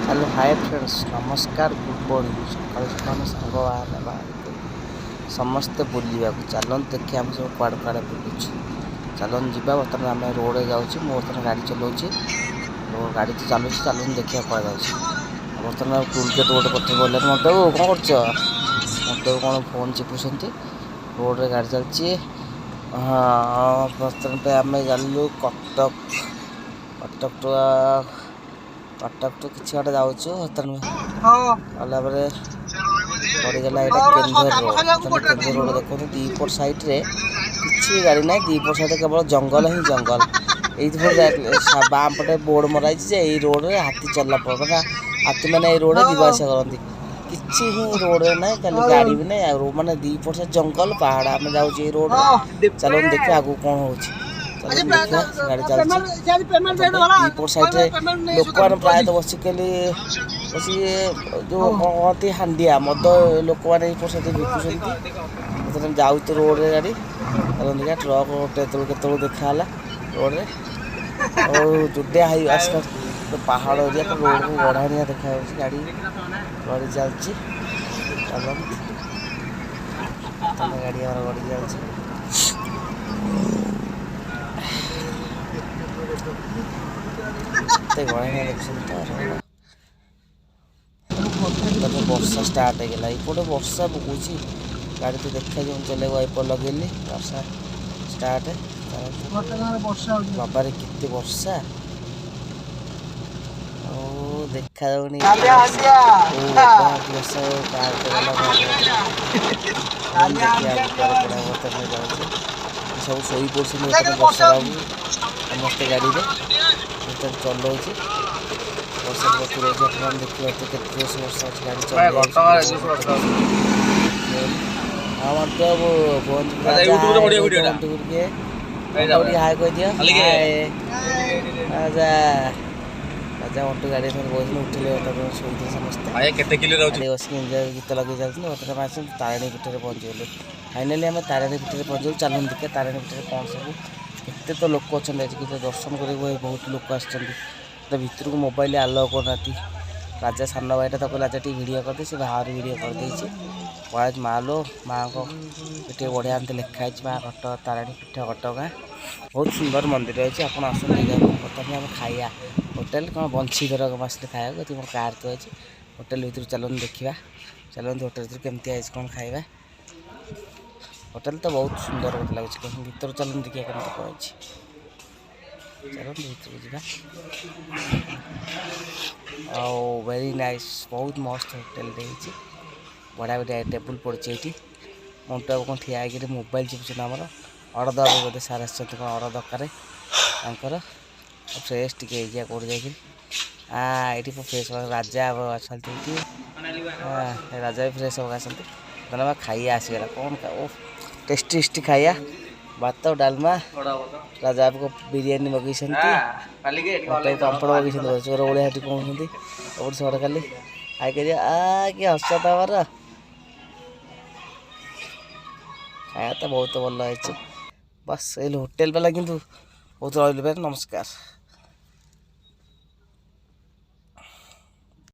Hello hi friends नमस्कार good morning सकाल सकाल सांग समस्ते बुलवा चलन देखिए आम सब कड़े कड़े बुलूँ चलन जा बर्तमान आम रोड जाऊँ मो बर्तमान गाड़ी चलाऊँगी गाड़ी तो चलुच चलन देखिए कड़ा जाऊँ बर्तमान टूल गेट गोटे पत्र बोले मत कौन कर कौन फोन चिपुंट रोड रे गाड़ी चलती हाँ बर्तमान पे आम जालु कटक कटक टू किसी गोटे जाऊँ गला पड़गला यहाँ केन्दुर रोड देखो दीपट सैड्रे किसी गाड़ी ना दीपट सैड केवल जंगल ही जंगल ये बाम पटे बोर्ड मराई यही रोड रे हाथी चलला मैंने हाथी मैंने रोड जावास करती किसी ही रोड ना खाली गाड़ी भी नहीं मानने दीपट से जंगल पहाड़ आम जाऊँ रोड चलो देखिए आगू कौन हो देखिए गाड़ी चलती दीपट सैड्रे लोक मैंने प्रायः बसिकली बस जो कहती हांडिया मद लोक मैंने सैड बिकुंट जाऊ तो रोड रे गाड़ी चलो देखिए ट्रक गोटे के देखा रोड रे और जुडिया हाई आसपास पहाड़ एरिया रोड को गढ़ाणिया देखा गाड़ी गड़ी चलती चलो गाड़ी गड़ी चलती गढ़ाणिया देखते वर्षा स्टार्ट होगा ये वर्षा पकाउछ गाड़ी तो देखा जो चले वाइपर लगेली वर्षा स्टार्ट बाबारे केते वर्षा ओ देखा जाऊनी सब शोई पड़े वर्षा समस्ते गाड़ी में चलाऊँ वर्षा प्रचुर अच्छे देखिए तो केते वर्षा अच्छी गाड़ी चल हाय कह दिया राजा राजा अंटू गाड़ी बस उठे शोते समस्ते बस गीत लगे जाती बर्तमान तारिणी पीठ पहुँचीगलु फाइनाली आम तारिणी पीठ पहुँचू चलू देखिए तारिणी पीठ कौन सब केते तो लोक अच्छा दर्शन कर बहुत लोक आसते भितर को मोबाइल आलाउ करना राजा सान भाईटा तक राजा टी वीडियो करदे से बाहर वीडियो करदे पड़े माँ लो माँ को ये बढ़िया एमती लिखाई माँ घट तारिणी पीठ घटगाँ बहुत सुंदर मंदिर अच्छे आप बर्तमान आम खाया होटेल कौन बंशीधर आसते खाया तुम कार तो अच्छे होटेल भर चलते देखा चलते होटेल भर केमती आई कौन खाଇବା होटेल तो बहुत सुंदर मत लगे भर चलते देखिए कमी कौन चलो भर जा वेरी नाइस बहुत मस्त होटेल बढ़िया बढ़िया टेबुल पड़ी ये मंटू कौन ठिया मोबाइल चिपुन आमर अड़ दबा बोधे सार आसर अड़ दरकार फ्रेश टे कौट जाकि फ्रेश राजा अच्छा राजा भी फ्रेश होगा आसते खाई आसगला कौन टेस्टी टेस्टी खाया भात डालमा राजा को बिरियानी मगई पापड़ मगई चोर भाया कहते और सब खाली आई कर कि हस तमर खाया तो बहुत भल है बस ये होटेल वाला किंतु बहुत रही नमस्कार।